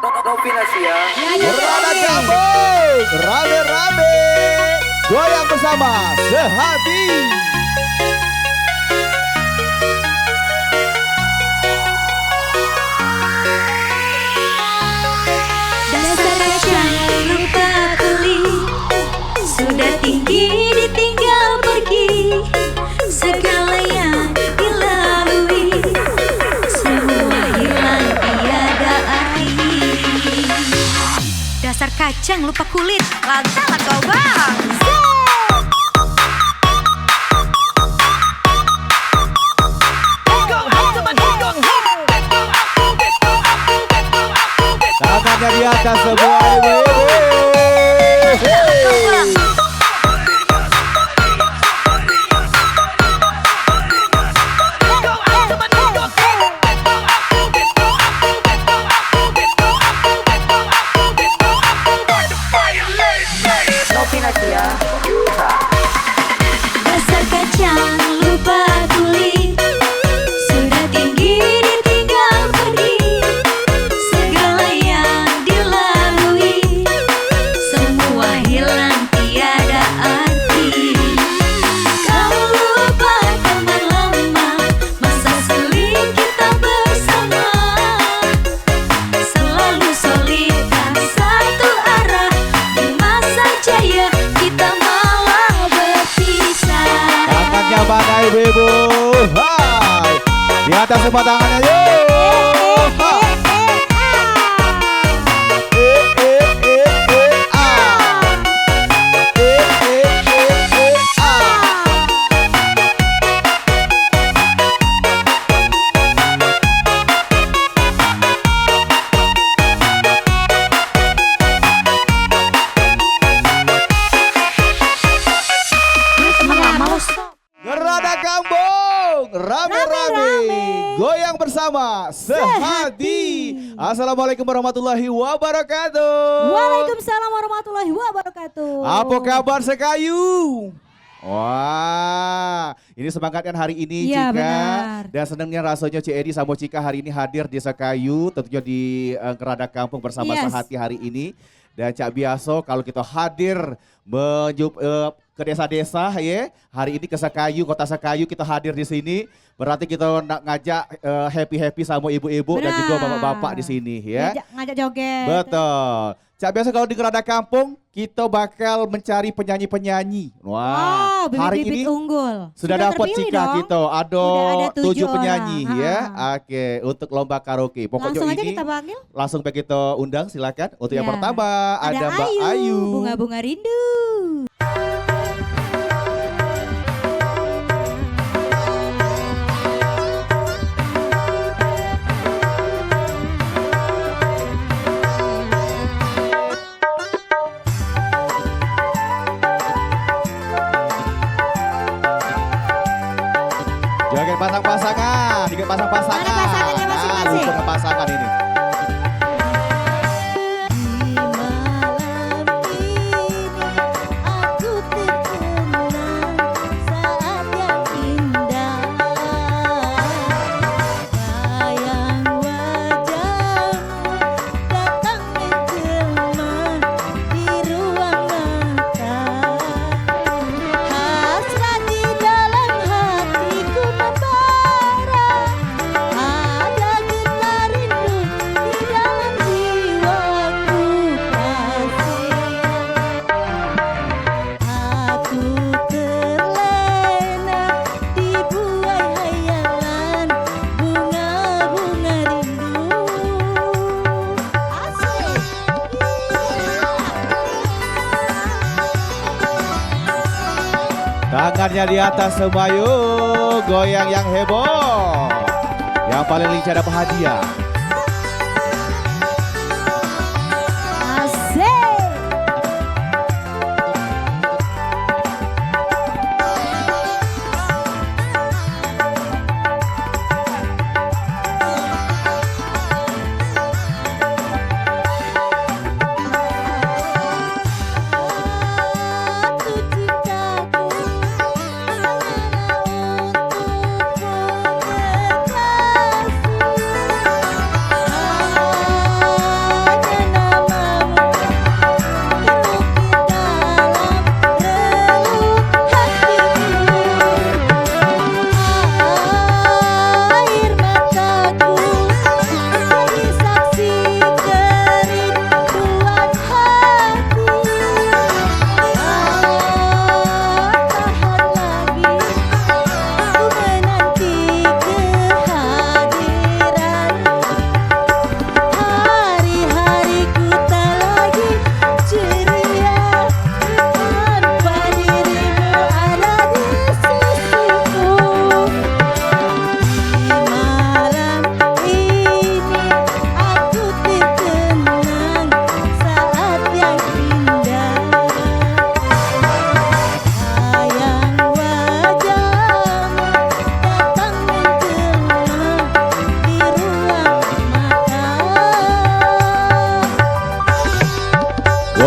Novinasia. Berada gabung, rame-rame, goyang bersama sehati. Dasar kacang lupa beli, sudah tinggi ditinggal pergi. Segala yang dilalui, semua hilang tiada arti. Dasar kacang lupa kulit, lantaran kau bang. Tangannya di atas semua ibu-ibu. Novinasia. Dasar kacang lupa kulit, sudah tinggi ditinggal pergi. Segala yang dilalui, semua hilang tiada arti. Kau lupa teman lama, masa sulit kita bersama. Selalu solidar satu arah, di masa jaya kita malah berpisah. Tangannya mana ibu-ibu? Hai, di atas semua tangannya yuk. Ha. Ah. Ah. Teman lama lo stop. Gerada Kampung, rame-rame, goyang bersama sehati. Assalamualaikum warahmatullahi wabarakatuh. Waalaikumsalam warahmatullahi wabarakatuh. Apa kabar Sekayu? Wah, ini semangatkan hari ini Iya, Cika. benar. Dan senangnya rasanya Cik Edi sama Cika hari ini hadir di Sekayu, tentunya di Gerada Kampung bersama Yes. sehati hari ini. Dan Cak Biaso kalau kita hadir ke desa-desa ya, hari ini ke Sekayu, kota Sekayu kita hadir di sini. Berarti kita nak ngajak happy-happy sama ibu-ibu dan juga Benar. bapak-bapak di sini ya. Ngajak joget. Betul. Cak biasa kalau di Gerada Kampung kita bakal mencari penyanyi-penyanyi. Wah, Oh, hari bibit-bibit ini unggul. sudah dapat terpilih Cika dong. kita. Ada Udah ada 7 7 penyanyi orang. ya. Ha. Oke, untuk lomba karaoke. Pokoknya Langsung aja ini kita panggil. langsung kita undang silakan. Untuk yang Ya. pertama ada Mbak Ayu. Bunga-bunga rindu. Joget pasang-pasangan, joget pasang-pasangan. Mana pasangannya masing-masing? Lupa pasangan ini. Di malam ini aku terkenang saat yang indah. Bayang wajahmu datang menjelma di ruang mata. Hasrat di dalam hatiku membara. Ada getar rindu di dalam jiwaku kasih. Aku terlena di buai hayalan bunga-bunga rindu. Asik. Tangannya di atas semua yuk, goyang yang heboh. Yang paling lincah dapat hadiah. Asik.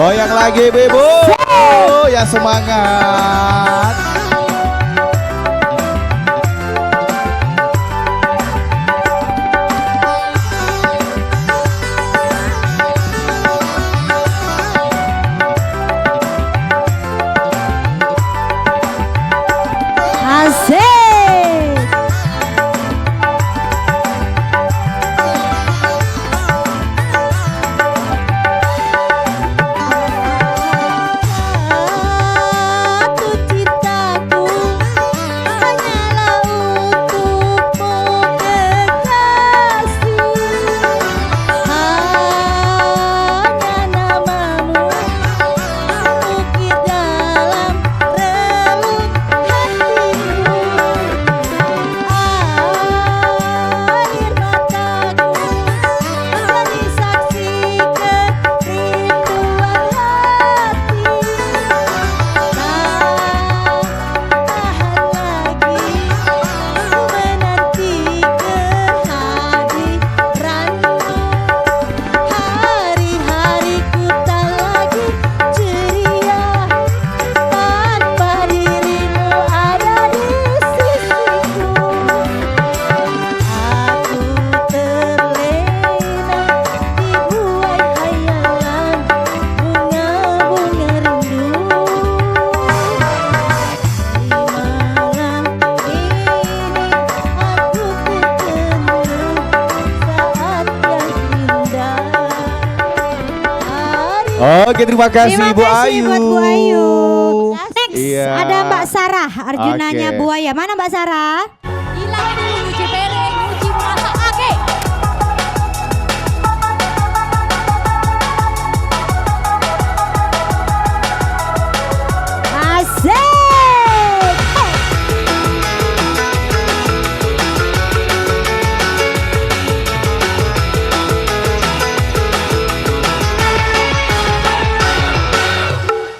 Goyang lagi Ibu. Oh, ya semangat. Asik. Aku cintaku hanyalah untukmu kekasih. Hanya namamu ukir dalam relung hatiku. Air mataku menjadi saksi kerinduan hati. Tak tahan lagi ku menanti kehadiranmu. Hari-hariku tak lagi ceria tanpa dirimu ada di sisiku. Aku terlena dibuai hayalan bunga-bunga rindu. Di malam ini aku terkenang saat yang indah. Oke, terima kasih Terima Ibu kasih Ayu. buat Bu Ayu. Next Iya. ada Mbak Sarah, Arjunanya Oke. buaya. Mana Mbak Sarah? Hilang dulu Muji Pereng, Muji merasa oke. Asik.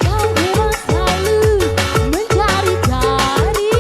Kau memang selalu mencari-cari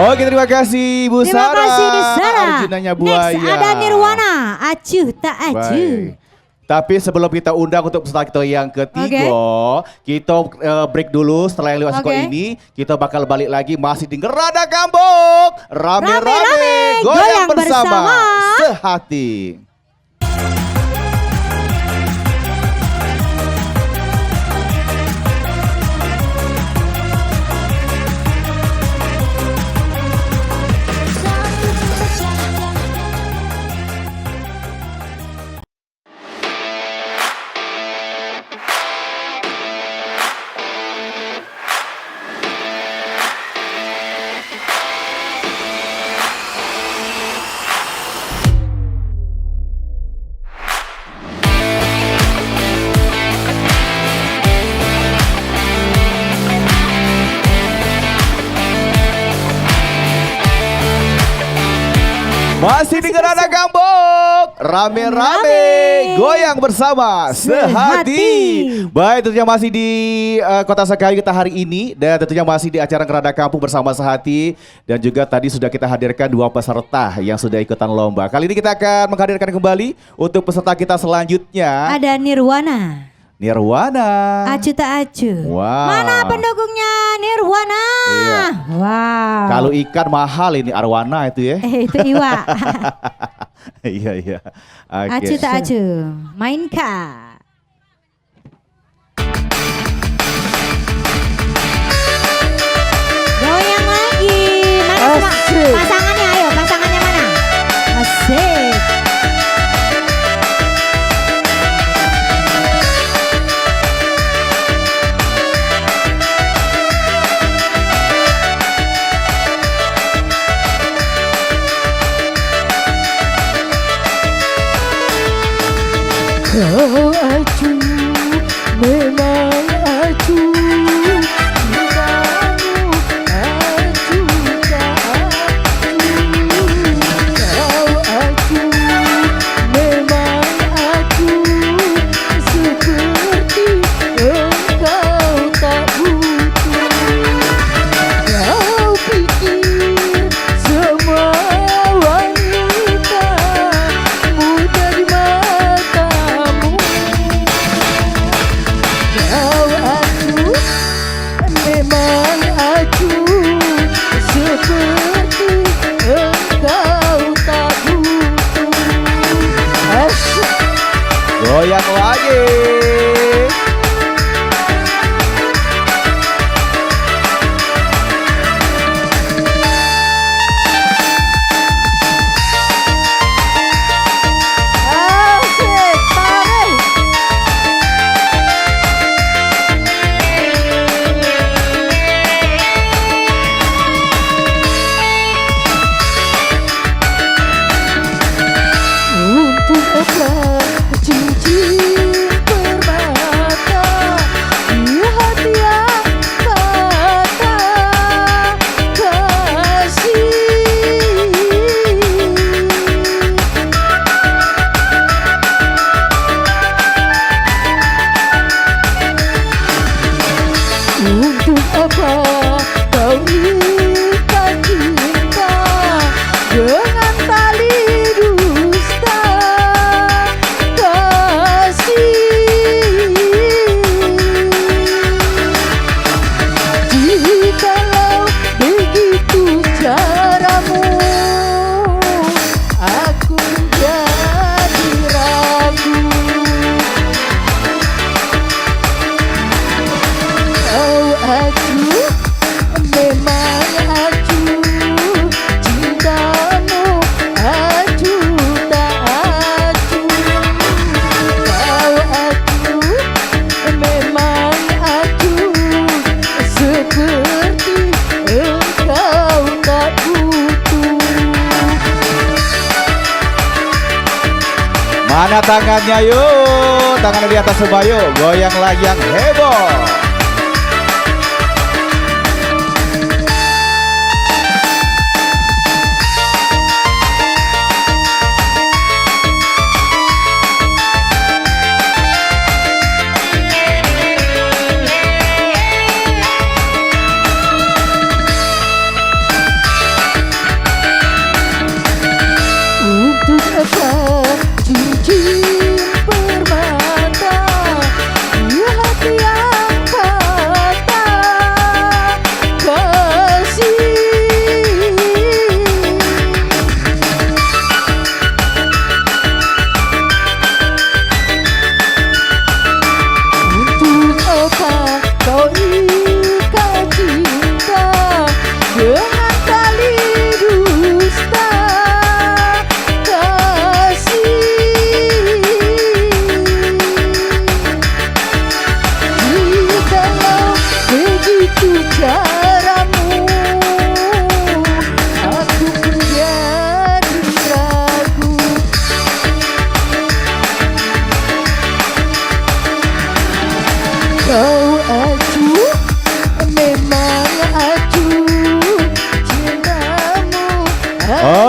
Oke, terima kasih Bu Terima Sarah. kasih Sarah. Arjunanya Buaya. Next ada Nirwana. Acuh tak acuh. Baik. Tapi sebelum kita undang untuk peserta kita yang ketiga, kita break dulu. Setelah yang lewat skor ini, kita bakal balik lagi masih di Ngerada Gambok. Rame-rame, goyang bersama, sehati. Masih di Ngerada Gambok, rame-rame, goyang bersama, sehati. Baik, tentunya masih di Kota Sakayu kita hari ini. Dan tentunya masih di acara Ngerada Kampung bersama Sehati. Dan juga tadi sudah kita hadirkan 2 peserta yang sudah ikutan lomba. Kali ini kita akan menghadirkan kembali untuk peserta kita selanjutnya. Ada Nirwana. Acuh tak acuh. Wow. Mana pendukungnya Nirwana? Iya. Wow. Kalau ikan mahal ini arwana itu ya. Itu Iwa. Iya. Oke. Acuh tak acuh. Mainkan. Goyang lagi. Mana semua pasangannya? Ayo, pasangannya mana? Asik. Kau acuh, memang acuh, cintamu acuh tak acuh. Kau acuh, memang acuh, seperti engkau tak butuh. Kau pikir semua wanita mudah di matamu. Kau acuh, memang acuh, seperti engkau tak butuh. Asyik. Goyang lagi. Asik, tarik. Untuk apa cincin permata di hati yang kata kasih. Untuk apa kau ikat cinta dengan tali dusta kasih? Jikalau begitu caramu, aku menjadi ragu. Kau acuh, memang acuh, cintamu acuh tak acuh. Kau acuh, memang acuh, seperti engkau tak butuh. Mana tangannya yuk? Tangannya di atas semua yuk. Goyang lagi yang heboh.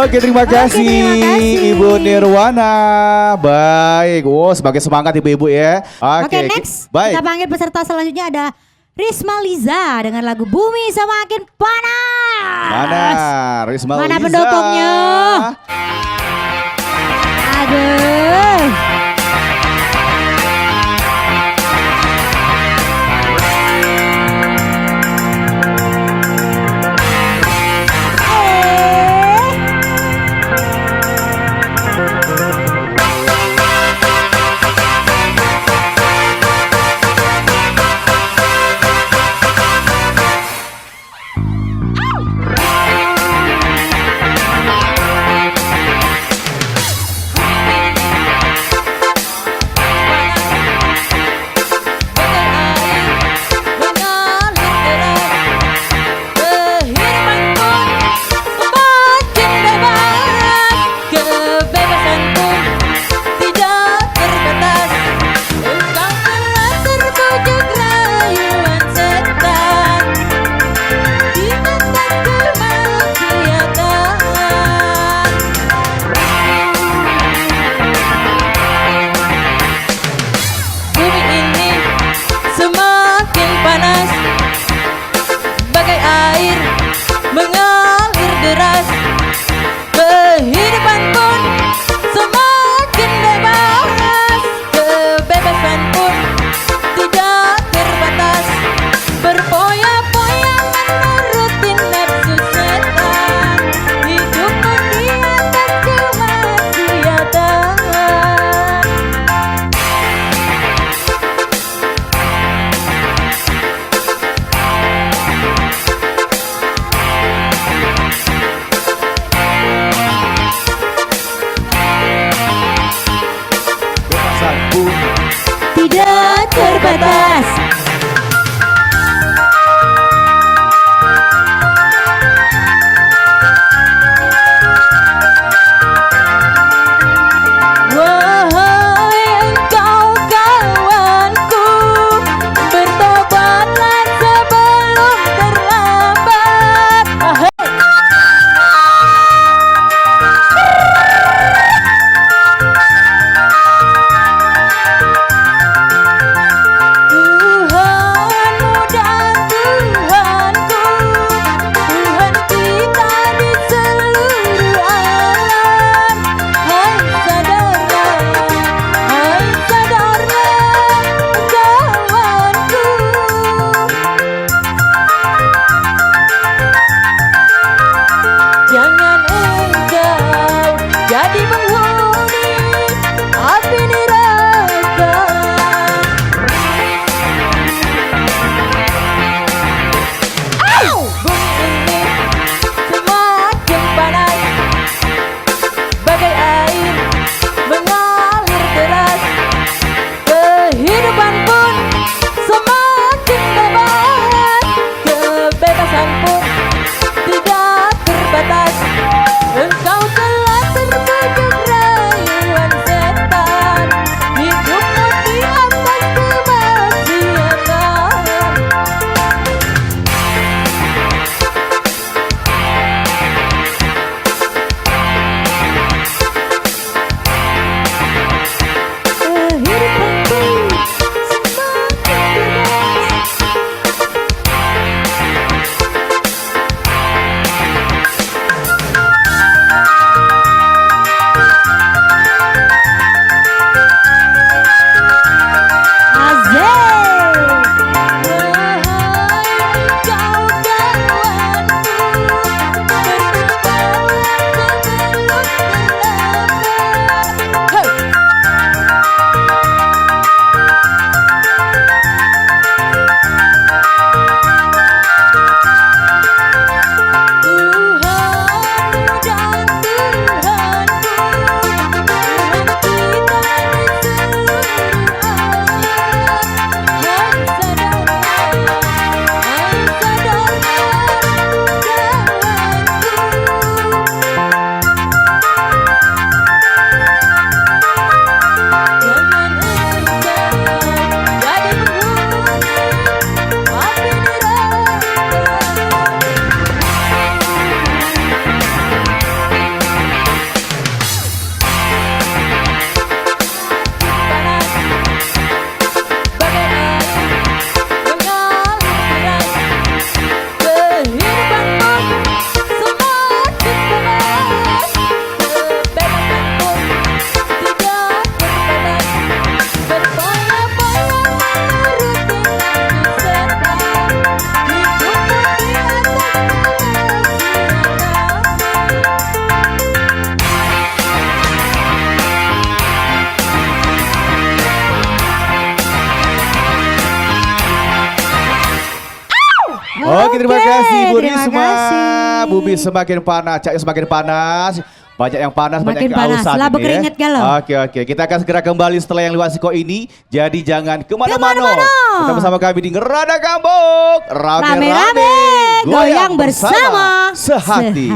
Oke, terima kasih terima kasih. Ibu Nirwana. Baik, wow sebagai semangat ibu-ibu ya. Oke, next baik. kita panggil peserta selanjutnya ada Risma Liza dengan lagu Bumi Semakin Panas. Mana Risma Mana Liza? pendukungnya? Aduh. Tidak terbatas. Wahai engkau kawanku, bertobatlah sebelum terlambat. Tuhan Oke, terima kasih Bu terima Risma. kasih. Bubi semakin panas, Cak semakin panas. Banyak yang panas, banyak Makin yang panas, kehausan lah ini berkeringat ya. galau. Oke, kita akan segera kembali setelah yang lewat Siko ini. Jadi jangan kemana-mana. Tetap bersama kami di Ngerada Gambok. Rame-rame goyang bersama sehati.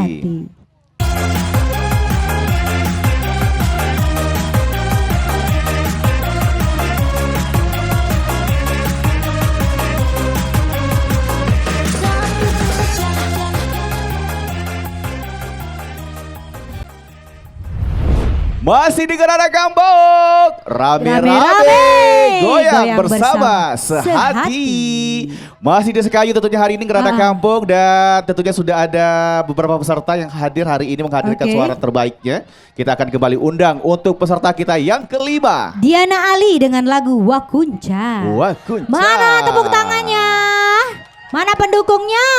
Masih di Ngerada Gambok, rame-rame goyang bersama sehati. Masih di Sekayu tentunya hari ini Ngerada Gambok, dan tentunya sudah ada beberapa peserta yang hadir hari ini menghadirkan suara terbaiknya. Kita akan kembali undang untuk peserta kita yang kelima. Diana Ali dengan lagu Wakunca. Wakunca. Mana tepuk tangannya? Mana pendukungnya?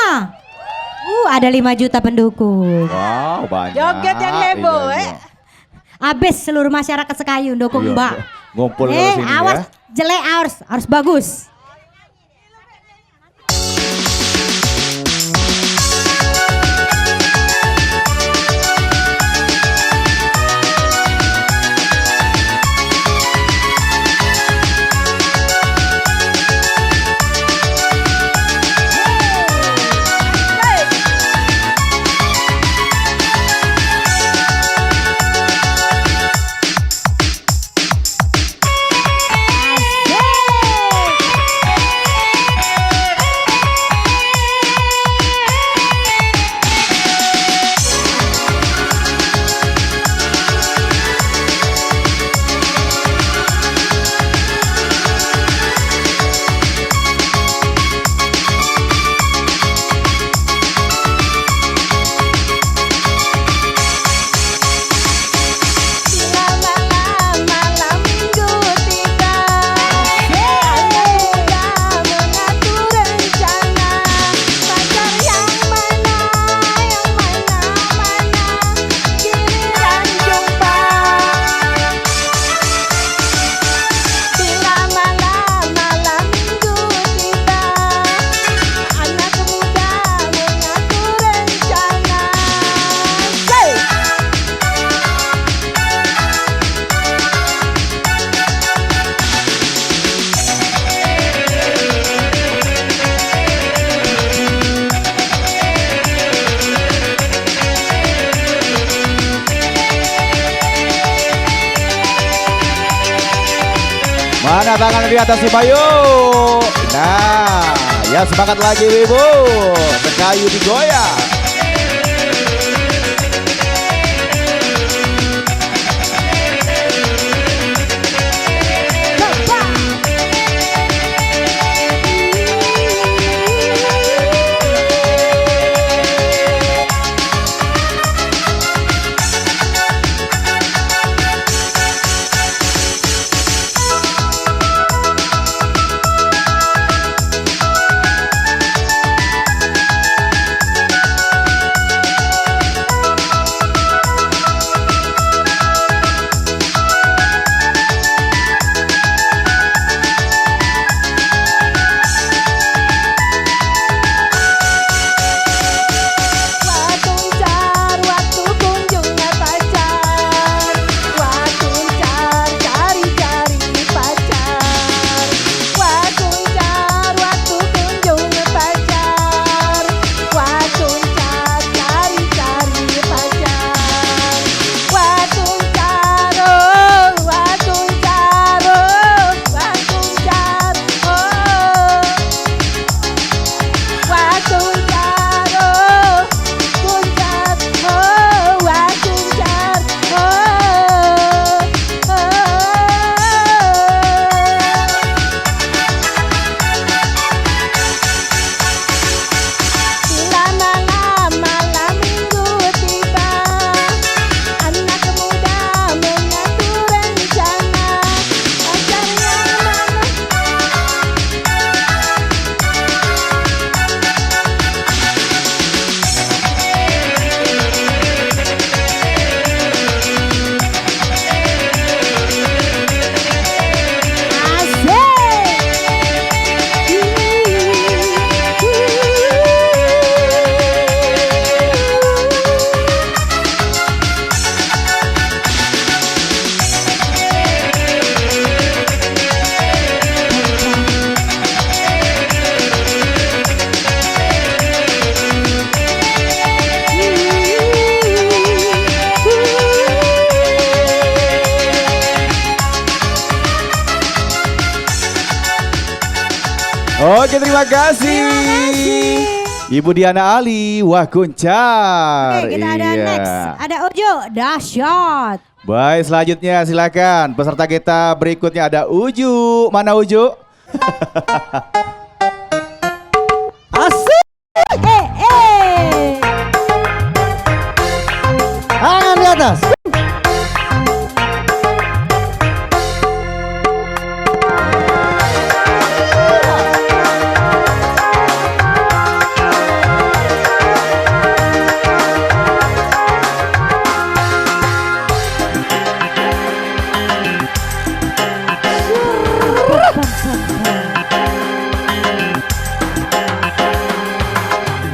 Ada 5 juta pendukung. Wow, banyak. Joget yang heboh, Abis seluruh masyarakat Sekayu dukung Iya, Mbak. ngumpul ke sini awas ya. jelek, harus bagus. Mana tangan di atas Ibu. Nah, ya semangat lagi Ibu. Sekayu digoyang. Oke, terima kasih. Ibu Diana Ali, wah kuncar. Oke, kita ada next. Ada Ujo, dahsyat. Baik, selanjutnya silakan peserta kita berikutnya ada Uju. Mana Uju? Asik. Tangan di atas.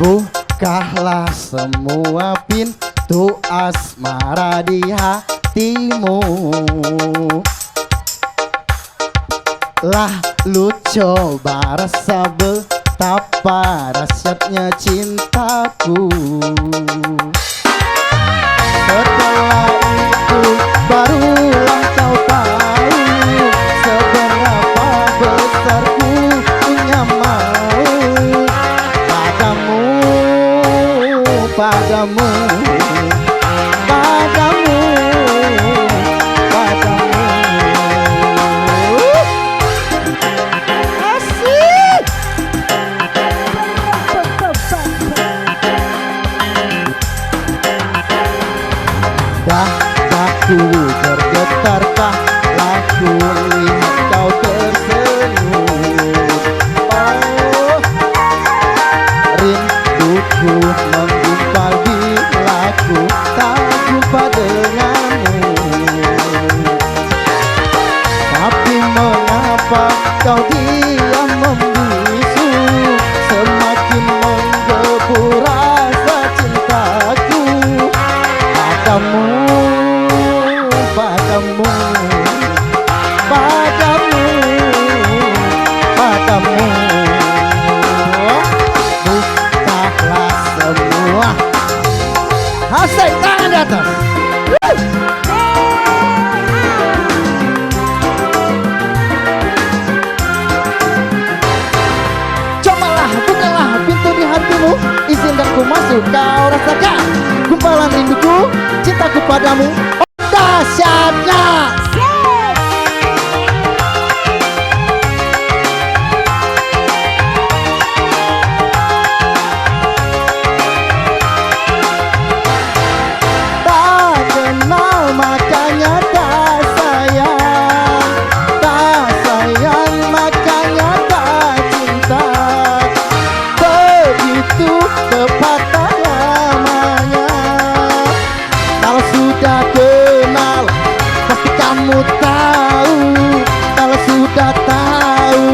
Bukalah semua pintu asmara di hatimu, lalu coba rasa betapa dahsyatnya cintaku. Setelah itu barulah kau tahu seberapa besar ku punya mau padamu, padamu, padamu, padamu. Asik. Dadaku bergetarkah laku lihat kau tersenyum. Oh, rinduku menggumpal bila ku tak jumpa denganmu. Tapi mengapa kau diam membisu, semakin menggebu rasa cintaku padamu, padamu, padamu, padamu. Bukalah semua. Asik, tangan di atas. Cobalah, bukalah pintu di hatimu, izinkan ku masuk, kau rasakan gumpalan rinduku, cintaku padamu. Oh, dahsyatnya. Tak kenal makanya tak sayang, tak sayang makanya tak cinta. Begitu kepatah lamanya. Kalau sudah kenal pasti kamu tahu. Kalau sudah tahu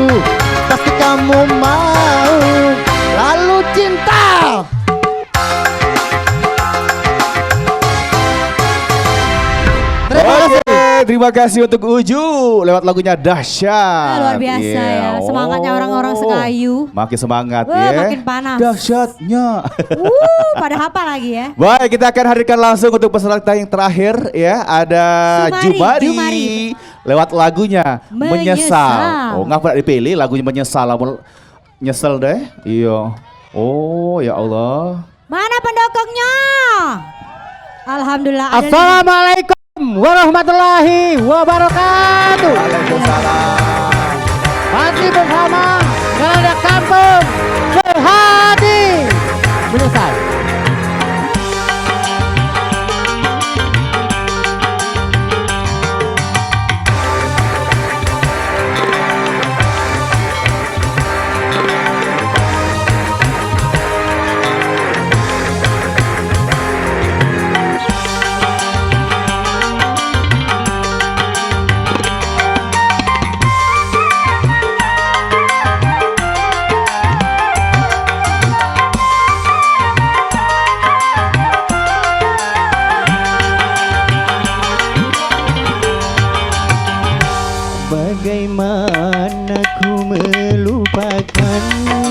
pasti kamu mau. Lalu cinta. Terima kasih untuk Uju lewat lagunya Dahsyat. Luar biasa ya, semangatnya orang-orang Sekayu. Makin semangat Wah, ya. makin panas. Dahsyatnya. Pada apa lagi ya? Baik, kita akan hadirkan langsung untuk peserta yang terakhir ya. Ada Jumari lewat lagunya Menyesal. Oh, ngapa dipilih lagunya Menyesal? Nyesel deh. Iya. Oh, ya Allah. Mana pendukungnya? Alhamdulillah. Assalamualaikum warahmatullahi wabarakatuh. Waalaikumsalam. Masih bersama Nada Kampung Sehati Menyesal. Bagaimana ku melupakanmu,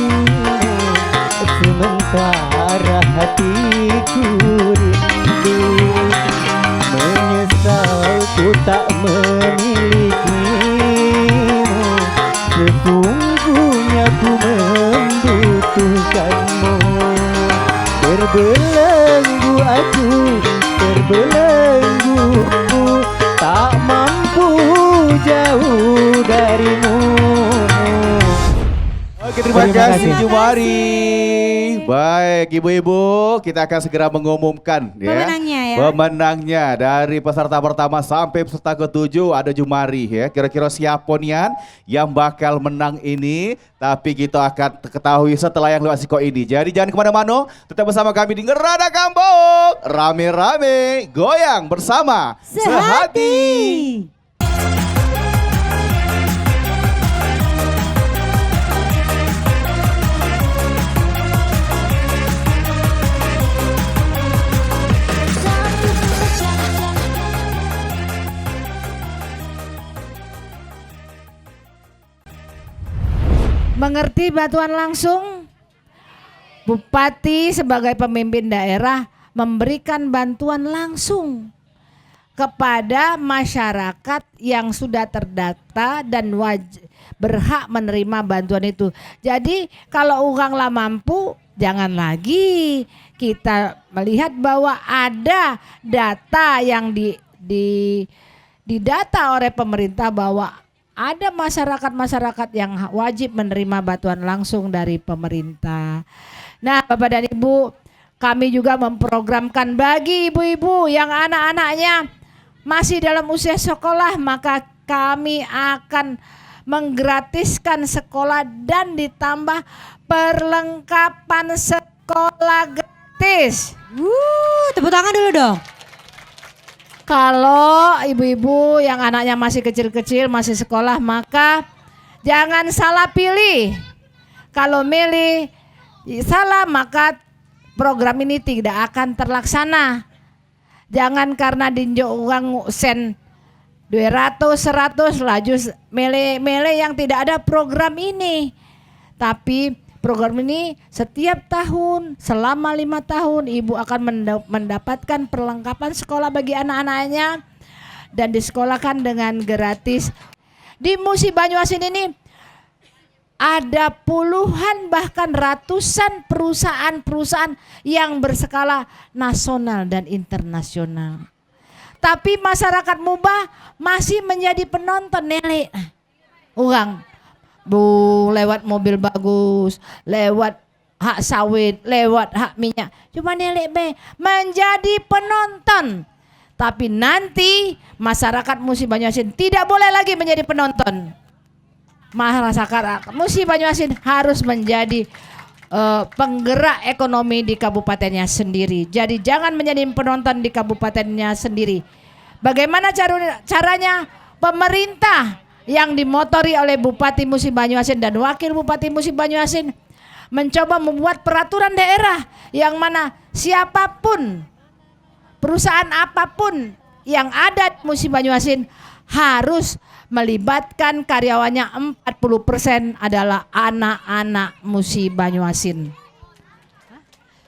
sementara hatiku rindu. Menyesal ku tak memilikimu, sesungguhnya ku terbelenggu aku, terbelenggu, tak mampu jauh darimu. Oke, terima kasih Jumari. Baik ibu-ibu, kita akan segera mengumumkan Pemenangnya ya. Pemenangnya dari peserta pertama sampai peserta ke-7 ada Jumari ya. Kira-kira siapa nian yang bakal menang ini, tapi kita akan ketahui setelah yang lewat siko ini. Jadi jangan kemana-mana, tetap bersama kami di Ngerada Kampung. Rame-rame goyang bersama Sehati. Mengerti bantuan langsung, Bupati sebagai pemimpin daerah memberikan bantuan langsung kepada masyarakat yang sudah terdata dan berhak menerima bantuan itu. Jadi kalau orang lah mampu, jangan lagi kita melihat bahwa ada data yang didata oleh pemerintah bahwa ada masyarakat-masyarakat yang wajib menerima bantuan langsung dari pemerintah. Nah, Bapak dan Ibu, kami juga memprogramkan bagi ibu-ibu yang anak-anaknya masih dalam usia sekolah, maka kami akan menggratiskan sekolah dan ditambah perlengkapan sekolah gratis. Tepuk tangan dulu dong. Kalau ibu-ibu yang anaknya masih kecil-kecil, masih sekolah, maka jangan salah pilih. Kalau milih salah, maka program ini tidak akan terlaksana. Jangan karena dinjok uang sen 200, 100 laju milih yang tidak ada program ini. Tapi program ini setiap tahun selama 5 tahun ibu akan mendapatkan perlengkapan sekolah bagi anak-anaknya dan disekolahkan dengan gratis. Di Musi Banyuasin ini ada puluhan bahkan ratusan perusahaan-perusahaan yang berskala nasional dan internasional. Tapi masyarakat Mubah masih menjadi penonton nele. Orang lewat mobil bagus, lewat hak sawit, lewat hak minyak. Cuma nelek menjadi penonton. Tapi nanti masyarakat Musi Banyuasin tidak boleh lagi menjadi penonton. Masyarakat Musi Banyuasin harus menjadi penggerak ekonomi di kabupatennya sendiri. Jadi jangan menjadi penonton di kabupatennya sendiri. Bagaimana caranya? Pemerintah yang dimotori oleh Bupati Musi Banyuasin dan Wakil Bupati Musi Banyuasin mencoba membuat peraturan daerah yang mana siapapun, perusahaan apapun yang ada di Musi Banyuasin harus melibatkan karyawannya 40% adalah anak-anak Musi Banyuasin.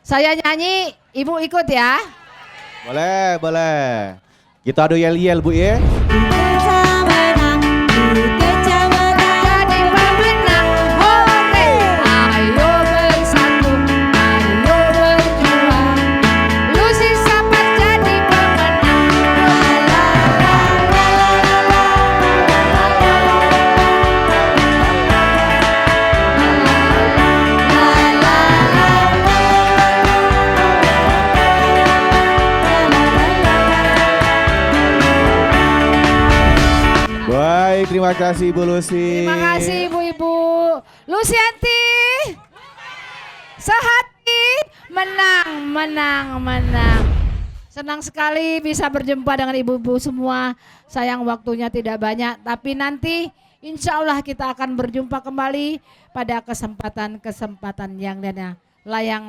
Saya nyanyi, ibu ikut ya. Boleh, boleh. Kita adu yel-yel Bu ya. Jadi pemenang, hore! Ayo bersatu, ayo berjuang. Lucy Sapat jadi pemenang. Baik, terima kasih Ibu Lucy. Terima kasih ibu-ibu. Lucianti, sehati, menang. Senang sekali bisa berjumpa dengan ibu-ibu semua. Sayang waktunya tidak banyak, tapi nanti insya Allah kita akan berjumpa kembali pada kesempatan-kesempatan yang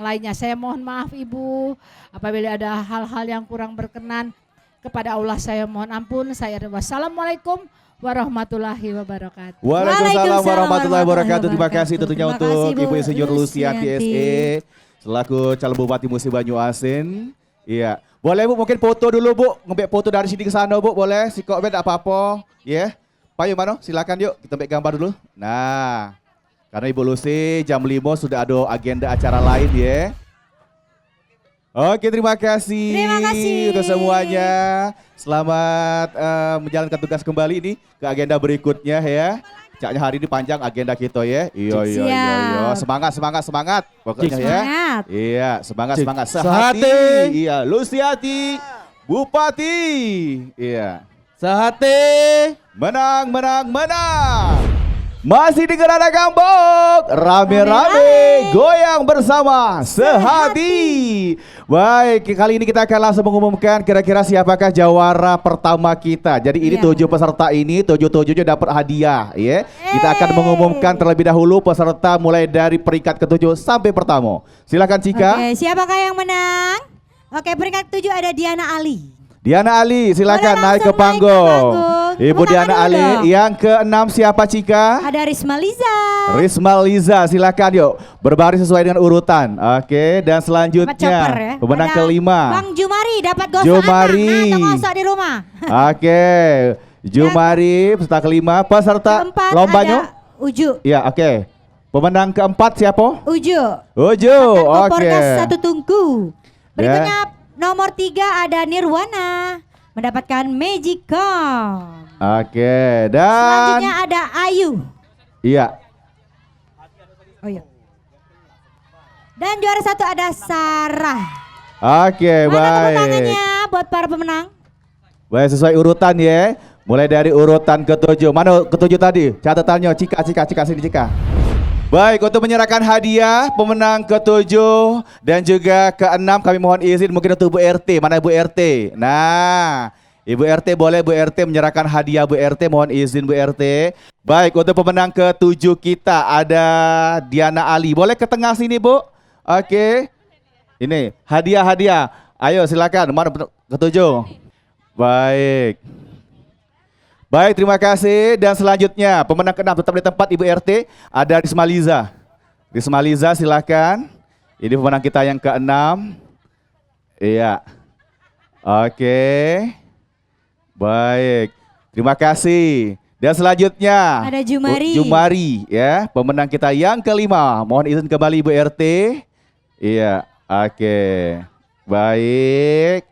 lainnya. Saya mohon maaf ibu apabila ada hal-hal yang kurang berkenan. Kepada Allah saya mohon ampun. Wassalamualaikum warahmatullahi wabarakatuh. Waalaikumsalam warahmatullahi wabarakatuh. Terima kasih tentunya Terima untuk kasih, Bu Ibu Insinyur Lucianti Lucianti. SE selaku calon Bupati Musi Banyuasin. Iya. Boleh Bu mungkin foto dulu Bu. Ngambil foto dari sini ke sana Bu, boleh? Sikok bed apa-apa. Ya. Pak yuk Mano, silakan yuk kita ambil gambar dulu. Nah, karena Ibu Lucy jam 5 sudah ada agenda acara lain ya. Oke, terima kasih. Terima kasih. Untuk semuanya. Selamat menjalankan tugas kembali ini ke agenda berikutnya ya. Caknya hari ini panjang agenda kita ya. Iya. Semangat. Pokoknya ya. Semangat. Iya, semangat. Sehati. Iya, Lusiati. Bupati. Iya. Sehati. Menang. Masih di Gerada Gambok, rame-rame goyang bersama sehati. Baik, kali ini kita akan langsung mengumumkan kira-kira siapakah jawara pertama kita. Jadi ini 7 peserta ini, 7-7-nya dapat hadiah ya. Kita akan mengumumkan terlebih dahulu peserta mulai dari peringkat ke-7 sampai pertama. Silakan Cika. Oke, siapakah yang menang? Oke, peringkat 7 ada Diana Ali. Diana Ali, silakan Boleh naik ke langsung panggung. Ibu Tepuk Diana tangan Ali, dulu dong. yang ke-6 siapa Cika? Ada Risma Liza. Risma Liza, silakan yuk berbaris sesuai dengan urutan. Oke, dan selanjutnya Dapat chopper ya. pemenang Ada kelima. Bang Jumari dapat gosok Jumari. anak. Nah, gosok di rumah. Oke, Jumari peserta kelima. Peserta Keempat lombanya? ada Uju. Ya, oke. Pemenang keempat siapa? Uju. Uju, Kompor oke. gas 1 tungku. Ya. Berikutnya nomor 3 ada Nirwana mendapatkan Magicom. Oke, dan Selanjutnya ada Ayu. iya. Oh iya. Dan juara 1 ada Sarah. Oke, Mana tepuk baik. tangannya buat para pemenang? Baik, sesuai urutan ya. Mulai dari urutan ke-7. Mana ke-7 tadi? Catatannya Cika sini Cika. Baik, untuk menyerahkan hadiah pemenang ke-7 dan juga ke-6 kami mohon izin mungkin untuk Bu RT. Mana Bu RT? Nah, Ibu RT boleh Bu RT menyerahkan hadiah Bu RT, mohon izin Bu RT. Baik, untuk pemenang ke-7 kita ada Diana Ali. Boleh ke tengah sini Bu? Oke. Ini hadiah. Ayo silakan. Mana ke-7? Baik. Baik, terima kasih. Dan selanjutnya pemenang ke-6 tetap di tempat Ibu RT ada Risma Liza. Risma Liza silakan. Ini pemenang kita yang ke-6. Iya. Oke. Baik. Terima kasih. Dan selanjutnya Ada Jumari. Jumari ya, pemenang kita yang kelima. Mohon izin kembali Ibu RT. Iya. Oke. Baik.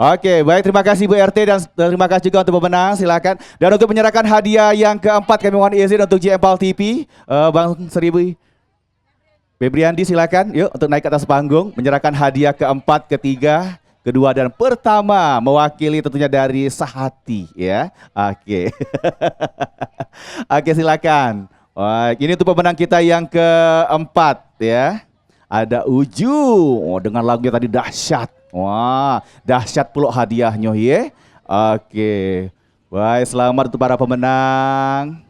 Oke, baik, terima kasih Bu RT dan terima kasih juga untuk pemenang, silakan. Dan untuk menyerahkan hadiah yang keempat kami mohon izin untuk JMPAL TV, Bang Seribu Febriandi silakan, yuk untuk naik ke atas panggung, menyerahkan hadiah keempat, ketiga, kedua dan pertama mewakili tentunya dari Sehati ya. Oke. Oke, silakan. Wah, ini untuk pemenang kita yang keempat ya. Ada Uju, dengan lagunya tadi dahsyat. Wah, dahsyat pula hadiahnya ya. Oke. Baik, selamat untuk para pemenang.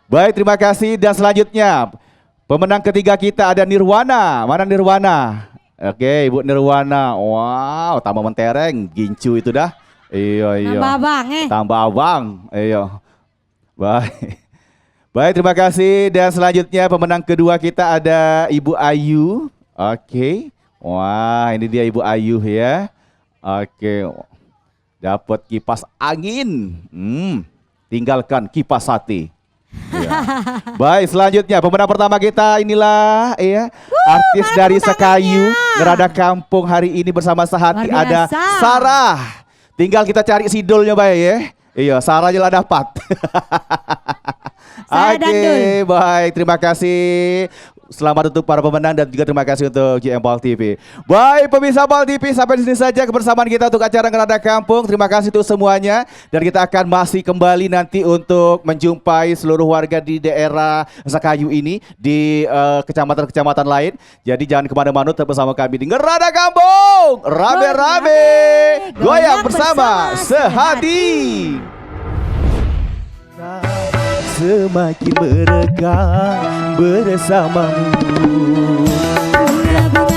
Baik, terima kasih. Dan selanjutnya, pemenang ketiga kita ada Nirwana. Mana Nirwana? Oke, Ibu Nirwana. Wow, tambah mentereng, gincu itu dah. Iya. Tambah abang Tambah abang. Iya. Baik. Baik, terima kasih. Dan selanjutnya pemenang kedua kita ada Ibu Ayu. Oke. Wah, ini dia Ibu Ayu ya. Oke. Dapat kipas angin. Tinggalkan kipas hati. Ya. Baik, selanjutnya pemenang pertama kita inilah ya, artis dari Sekayu, Gerada Kampung hari ini bersama Sehati Luar ada biasa. Sarah. Tinggal kita cari sidolnya baik ya. Iya, Sarah aja lah dapat. Saya Oke, baik, terima kasih. Selamat untuk para pemenang dan juga terima kasih untuk JMPAL TV. Baik, pemirsa PAL TV, sampai di sini saja kebersamaan kita untuk acara Gerada Kampung. Terima kasih untuk semuanya dan kita akan masih kembali nanti untuk menjumpai seluruh warga di daerah Sekayu ini di kecamatan-kecamatan lain. Jadi jangan kemana-mana, tetap bersama kami di Gerada Kampung. Rame-rame goyang bersama Sehati. Semakin meregang bersamamu. Bunga-bunga